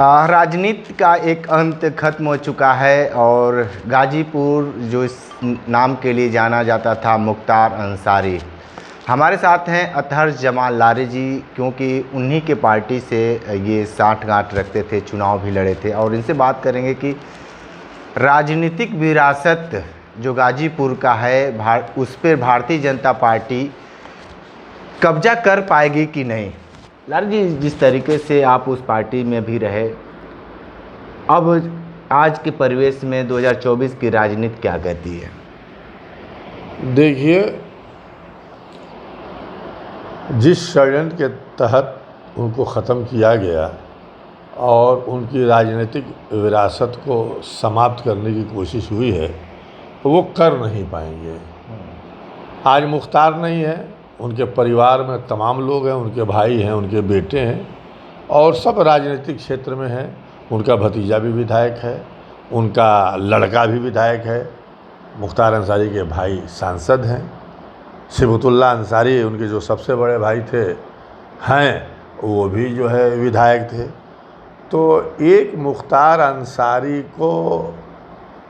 राजनीति का एक अंत खत्म हो चुका है और गाजीपुर जो इस नाम के लिए जाना जाता था मुख्तार अंसारी, हमारे साथ हैं अतहर जमाल लारी जी, क्योंकि उन्हीं के पार्टी से ये साठगांठ रखते थे, चुनाव भी लड़े थे। और इनसे बात करेंगे कि राजनीतिक विरासत जो गाजीपुर का है उस पर भारतीय जनता पार्टी कब्जा कर पाएगी कि नहीं। लारी जी, जिस तरीके से आप उस पार्टी में भी रहे, अब आज के परिवेश में 2024 की राजनीति क्या कहती है? देखिए, जिस षड्यंत्र के तहत उनको ख़त्म किया गया और उनकी राजनीतिक विरासत को समाप्त करने की कोशिश हुई है, वो कर नहीं पाएंगे। आज मुख्तार नहीं है, उनके परिवार में तमाम लोग हैं, उनके भाई हैं, उनके बेटे हैं और सब राजनीतिक क्षेत्र में हैं। उनका भतीजा भी विधायक है, उनका लड़का भी विधायक है, मुख्तार अंसारी के भाई सांसद हैं, सिबतुल्लाह अंसारी उनके जो सबसे बड़े भाई थे वो भी जो है विधायक थे। तो एक मुख्तार अंसारी को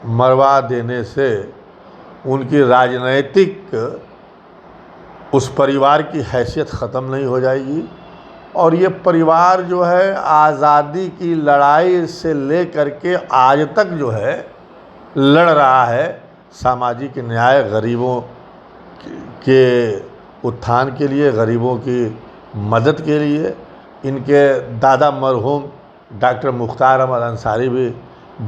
मरवा देने से उनकी राजनैतिक उस परिवार की हैसियत ख़त्म नहीं हो जाएगी। और ये परिवार जो है आज़ादी की लड़ाई से ले कर के आज तक जो है लड़ रहा है, सामाजिक न्याय, गरीबों के उत्थान के लिए, गरीबों की मदद के लिए। इनके दादा मरहूम डॉक्टर मुख्तार अहमद अंसारी भी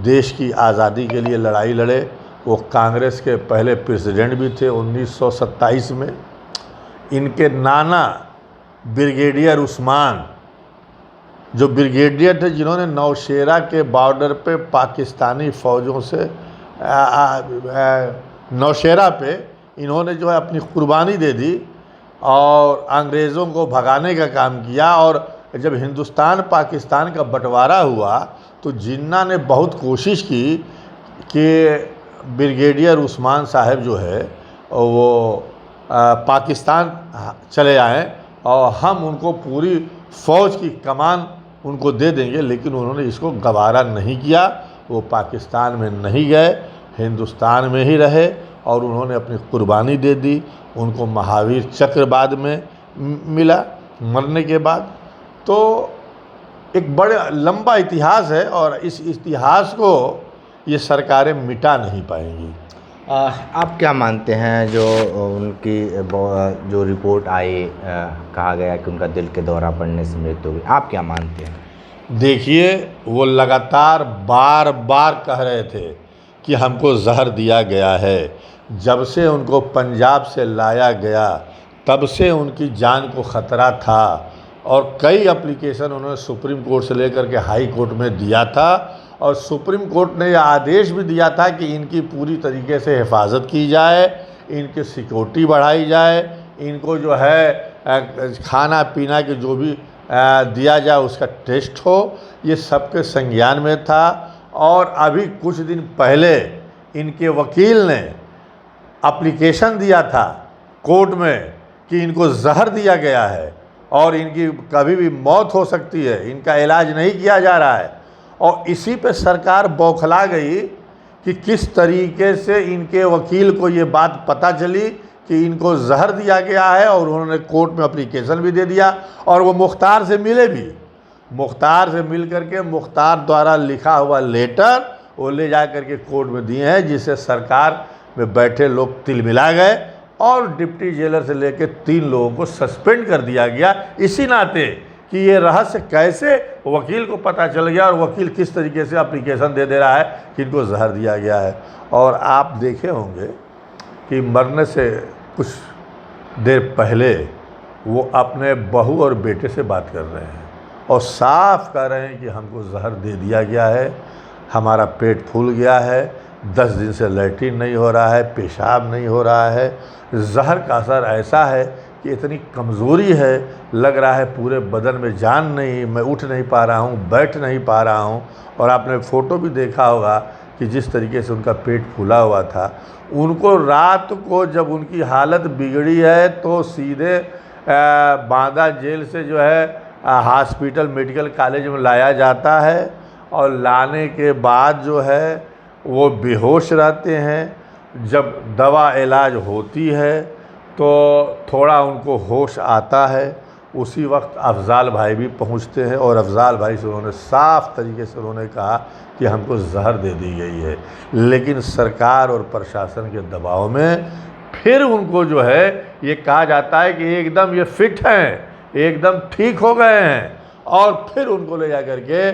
देश की आज़ादी के लिए लड़ाई लड़े। वो कांग्रेस के पहले प्रेसिडेंट भी थे 1927 में। इनके नाना ब्रिगेडियर उस्मान, जो ब्रिगेडियर थे जिन्होंने नौशेरा के बॉर्डर पे पाकिस्तानी फ़ौजों से नौशेरा पे इन्होंने जो है अपनी कुर्बानी दे दी और अंग्रेज़ों को भगाने का काम किया। और जब हिंदुस्तान पाकिस्तान का बंटवारा हुआ तो जिन्ना ने बहुत कोशिश की कि ब्रिगेडियर उस्मान साहब जो है वो पाकिस्तान चले आएँ और हम उनको पूरी फ़ौज की कमान उनको दे देंगे, लेकिन उन्होंने इसको गवारा नहीं किया। वो पाकिस्तान में नहीं गए, हिंदुस्तान में ही रहे और उन्होंने अपनी कुर्बानी दे दी। उनको महावीर चक्र बाद में मिला मरने के बाद। तो एक बड़ा लंबा इतिहास है और इस इतिहास को ये सरकारें मिटा नहीं पाएंगी। आप क्या मानते हैं जो उनकी जो रिपोर्ट आई, कहा गया कि उनका दिल के दौरा पड़ने से मृत्यु हुई, आप क्या मानते हैं? देखिए, वो लगातार बार बार कह रहे थे कि हमको जहर दिया गया है। जब से उनको पंजाब से लाया गया तब से उनकी जान को ख़तरा था और कई एप्लीकेशन उन्होंने सुप्रीम कोर्ट से लेकर के हाई कोर्ट में दिया था और सुप्रीम कोर्ट ने यह आदेश भी दिया था कि इनकी पूरी तरीके से हिफाजत की जाए, इनकी सिक्योरिटी बढ़ाई जाए, इनको जो है खाना पीना के जो भी दिया जाए उसका टेस्ट हो। ये सबके संज्ञान में था। और अभी कुछ दिन पहले इनके वकील ने एप्लीकेशन दिया था कोर्ट में कि इनको जहर दिया गया है और इनकी कभी भी मौत हो सकती है, इनका इलाज नहीं किया जा रहा है। और इसी पे सरकार बौखला गई कि किस तरीके से इनके वकील को ये बात पता चली कि इनको जहर दिया गया है और उन्होंने कोर्ट में एप्लीकेशन भी दे दिया और वो मुख्तार से मिले भी। मुख्तार से मिल करके मुख्तार द्वारा लिखा हुआ लेटर वो ले जा करके कोर्ट में दिए हैं, जिससे सरकार में बैठे लोग तिलमिला गए और डिप्टी जेलर से लेकर 3 लोगों को सस्पेंड कर दिया गया। इसी नाते कि ये रहस्य कैसे वकील को पता चल गया और वकील किस तरीके से एप्लीकेशन दे रहा है कि इनको जहर दिया गया है। और आप देखे होंगे कि मरने से कुछ देर पहले वो अपने बहू और बेटे से बात कर रहे हैं और साफ कह रहे हैं कि हमको जहर दे दिया गया है, हमारा पेट फूल गया है, 10 दिन से लैट्रिन नहीं हो रहा है, पेशाब नहीं हो रहा है। जहर का असर ऐसा है कि इतनी कमज़ोरी है, लग रहा है पूरे बदन में जान नहीं, मैं उठ नहीं पा रहा हूँ, बैठ नहीं पा रहा हूँ। और आपने फ़ोटो भी देखा होगा कि जिस तरीके से उनका पेट फूला हुआ था। उनको रात को जब उनकी हालत बिगड़ी है तो सीधे बांदा जेल से जो है हॉस्पिटल मेडिकल कॉलेज में लाया जाता है और लाने के बाद जो है वो बेहोश रहते हैं। जब दवा इलाज होती है तो थोड़ा उनको होश आता है, उसी वक्त अफजाल भाई भी पहुंचते हैं और अफजाल भाई से उन्होंने साफ तरीके से उन्होंने कहा कि हमको जहर दे दी गई है। लेकिन सरकार और प्रशासन के दबाव में फिर उनको जो है ये कहा जाता है कि एकदम ये फिट हैं, एकदम ठीक हो गए हैं, और फिर उनको ले जा कर के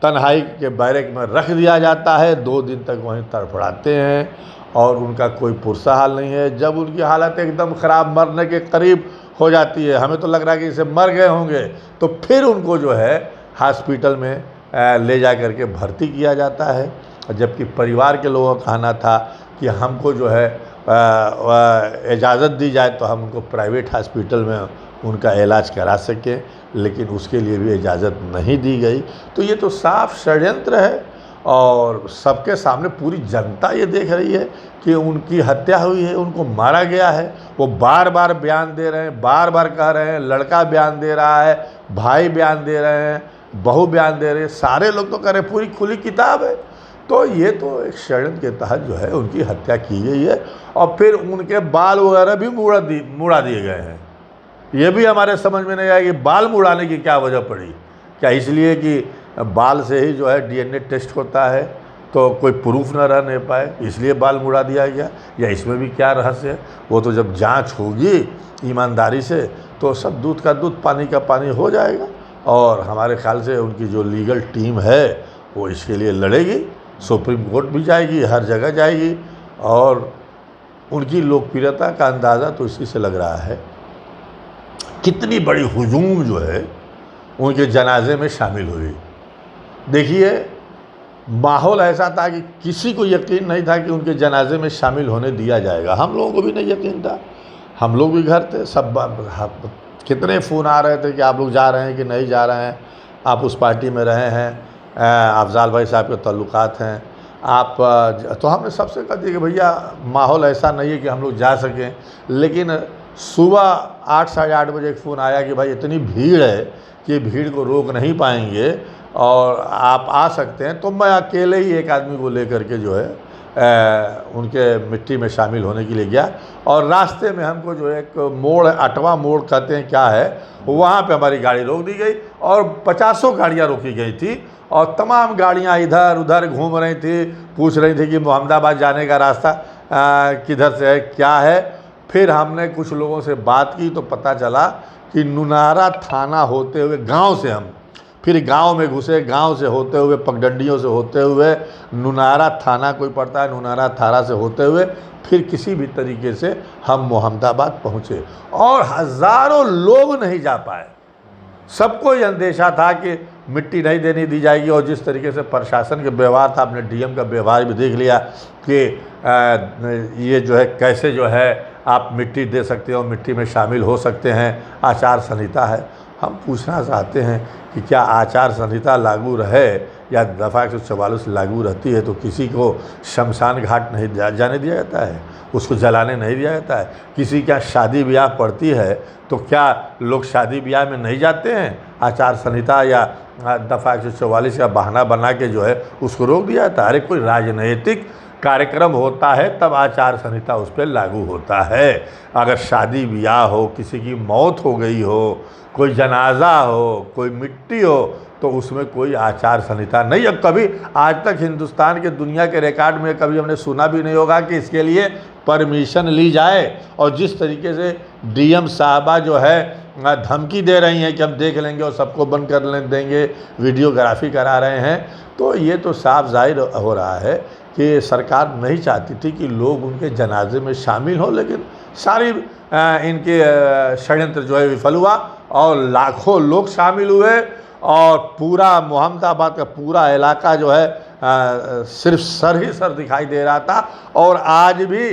तन्हाई के बैरक में रख दिया जाता है। 2 दिन तक वहीं तड़फड़ाते हैं और उनका कोई पुरसा हाल नहीं है। जब उनकी हालत एकदम ख़राब, मरने के करीब हो जाती है, हमें तो लग रहा है कि इसे मर गए होंगे, तो फिर उनको जो है हॉस्पिटल में ले जा कर के भर्ती किया जाता है। जबकि परिवार के लोगों का कहना था कि हमको जो है इजाज़त दी जाए तो हम उनको प्राइवेट हॉस्पिटल में उनका इलाज करा सकें, लेकिन उसके लिए भी इजाज़त नहीं दी गई। तो ये तो साफ षड्यंत्र है और सबके सामने पूरी जनता ये देख रही है कि उनकी हत्या हुई है, उनको मारा गया है। वो बार बार बयान दे रहे हैं, बार बार कह रहे हैं, लड़का बयान दे रहा है, भाई बयान दे रहे हैं, बहू बयान दे रहे हैं, सारे लोग तो कह रहे हैं, पूरी खुली किताब है। तो ये तो एक षड्यंत्र के तहत जो है उनकी हत्या की गई है और फिर उनके बाल वगैरह भी मुड़ा दिए गए हैं। ये भी हमारे समझ में नहीं आया कि बाल मुड़ाने की क्या वजह पड़ी। क्या इसलिए कि बाल से ही जो है डीएनए टेस्ट होता है तो कोई प्रूफ न रहने पाए, इसलिए बाल मुड़ा दिया गया, या इसमें भी क्या रहस्य है? वो तो जब जांच होगी ईमानदारी से तो सब दूध का दूध पानी का पानी हो जाएगा। और हमारे ख्याल से उनकी जो लीगल टीम है वो इसके लिए लड़ेगी, सुप्रीम कोर्ट भी जाएगी, हर जगह जाएगी। और उनकी लोकप्रियता का अंदाज़ा तो इसी से लग रहा है कितनी बड़ी हुजूम जो है उनके जनाजे में शामिल हुई। देखिए, माहौल ऐसा था कि किसी को यकीन नहीं था कि उनके जनाजे में शामिल होने दिया जाएगा। हम लोगों को भी नहीं यकीन था, हम लोग भी घर थे। सब कितने फ़ोन आ रहे थे कि आप लोग जा रहे हैं कि नहीं जा रहे हैं, आप उस पार्टी में रहे हैं, अफजाल भाई साहब के ताल्लुकात हैं आप। तो हमने सबसे कह दिया कि भैया माहौल ऐसा नहीं है कि हम लोग जा सकें। लेकिन सुबह 8 साढ़े 8 बजे एक फ़ोन आया कि भाई इतनी भीड़ है कि भीड़ को रोक नहीं पाएंगे और आप आ सकते हैं। तो मैं अकेले ही एक आदमी को लेकर के जो है उनके मिट्टी में शामिल होने के लिए गया। और रास्ते में हमको जो एक मोड़, अटवा मोड़ कहते हैं क्या है, वहाँ पे हमारी गाड़ी रोक दी गई और 50 गाड़ियाँ रोकी गई थी और तमाम गाड़ियाँ इधर उधर घूम रही थी, पूछ रही थी कि मोहम्मदाबाद जाने का रास्ता किधर से है, क्या है। फिर हमने कुछ लोगों से बात की तो पता चला कि नुनारा थाना होते हुए गांव से हम फिर गांव में घुसे, गांव से होते हुए पगडंडियों से होते हुए नुनारा थाना कोई पड़ता है, नुनारा थाना से होते हुए फिर किसी भी तरीके से हम मोहम्मदाबाद पहुँचे। और हज़ारों लोग नहीं जा पाए। सबको ये अंदेशा था कि मिट्टी नहीं देनी दी जाएगी। और जिस तरीके से प्रशासन के व्यवहार था, आपने डीएम का व्यवहार भी देख लिया कि ये जो है कैसे जो है आप मिट्टी दे सकते हो, मिट्टी में शामिल हो सकते हैं, आचार संहिता है। हम पूछना चाहते हैं कि क्या आचार संहिता लागू रहे या दफ़ा 144 लागू रहती है तो किसी को शमशान घाट नहीं जाने दिया जाता है, उसको जलाने नहीं दिया जाता है। किसी क्या शादी ब्याह पड़ती है तो क्या लोग शादी ब्याह में नहीं जाते हैं? आचार संहिता या दफ़ा 144 का बहाना बना के जो है उसको रोक दिया जाता है। अरे कोई राजनीतिक कार्यक्रम होता है तब आचार संहिता उस पर लागू होता है। अगर शादी ब्याह हो, किसी की मौत हो गई हो, कोई जनाजा हो, कोई मिट्टी हो, तो उसमें कोई आचार संहिता नहीं। अब कभी आज तक हिंदुस्तान के दुनिया के रिकॉर्ड में कभी हमने सुना भी नहीं होगा कि इसके लिए परमिशन ली जाए। और जिस तरीके से डीएम साहबा जो है धमकी दे रही हैं कि हम देख लेंगे और सबको बंद कर देंगे, वीडियोग्राफी करा रहे हैं, तो ये तो साफ जाहिर हो रहा है कि सरकार नहीं चाहती थी कि लोग उनके जनाजे में शामिल हों। लेकिन सारी इनके षड्यंत्र जो है विफल हुआ और लाखों लोग शामिल हुए और पूरा मोहम्मदाबाद का पूरा इलाका जो है सिर्फ सर ही सर दिखाई दे रहा था। और आज भी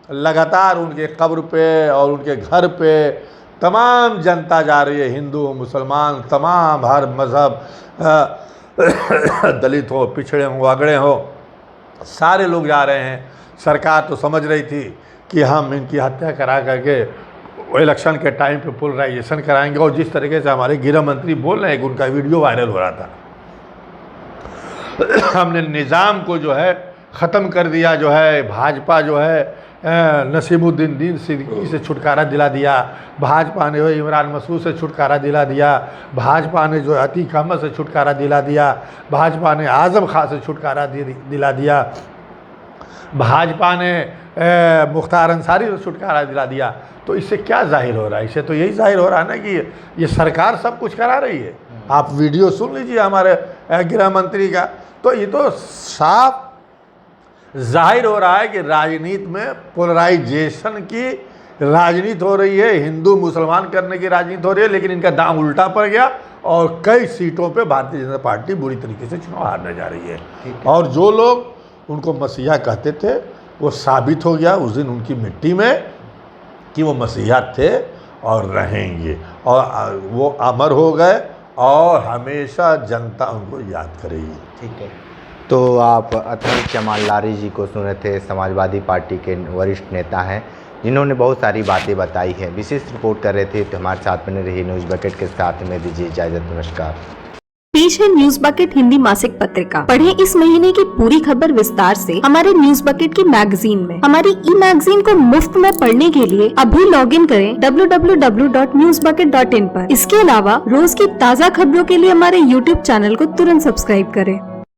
लगातार उनके कब्र पे और उनके घर पे तमाम जनता जा रही है, हिंदू मुसलमान तमाम, हर मज़हब, दलित हो, पिछड़े हो, अगड़े हो, सारे लोग जा रहे हैं। सरकार तो समझ रही थी कि हम इनकी हत्या करा करके इलेक्शन के टाइम पे पोलराइजेशन कराएंगे। और जिस तरीके से हमारे गृह मंत्री बोल रहे हैं कि उनका वीडियो वायरल हो रहा था, हमने निज़ाम को जो है ख़त्म कर दिया, जो है भाजपा जो है नसीमुद्दीन सिद्दीकी से छुटकारा दिला दिया, भाजपा ने इमरान मसूद से छुटकारा दिला दिया, भाजपा ने जो अतीक अहमद से छुटकारा दिला दिया, भाजपा ने आज़म खां से छुटकारा दिला दिया, भाजपा ने मुख्तार अंसारी से छुटकारा दिला दिया। तो इससे क्या जाहिर हो रहा है? इससे तो यही जाहिर हो रहा है ना कि ये सरकार सब कुछ करा रही है। आप वीडियो सुन लीजिए हमारे गृह मंत्री का, तो ये तो साफ जाहिर हो रहा है कि राजनीति में पोलराइजेशन की राजनीति हो रही है, हिंदू मुसलमान करने की राजनीति हो रही है। लेकिन इनका दांव उल्टा पड़ गया और कई सीटों पे भारतीय जनता पार्टी बुरी तरीके से चुनाव हारने जा रही है। और जो लोग उनको मसीहा कहते थे वो साबित हो गया उस दिन उनकी मिट्टी में कि वो मसीहा थे और रहेंगे, और वो अमर हो गए और हमेशा जनता उनको याद करेगी। ठीक है, तो आप अतहर जमाल लारी जी को सुने थे, समाजवादी पार्टी के वरिष्ठ नेता हैं जिन्होंने बहुत सारी बातें बताई हैं। विशेष रिपोर्ट कर रहे थे, तो हमारे साथ बने रहिए न्यूज़ बकेट के साथ में दीजिए इजाज़त। नमस्कार। पेश है न्यूज बकेट हिंदी मासिक पत्रिका। पढ़ें इस महीने की पूरी खबर विस्तार से हमारे न्यूज बकेट की मैगजीन में। हमारी ई मैगजीन को मुफ्त में पढ़ने के लिए अभी लॉगिन करें www.newsbucket.in पर। इसके अलावा रोज की ताज़ा खबरों के लिए हमारे YouTube चैनल को तुरंत सब्सक्राइब करें।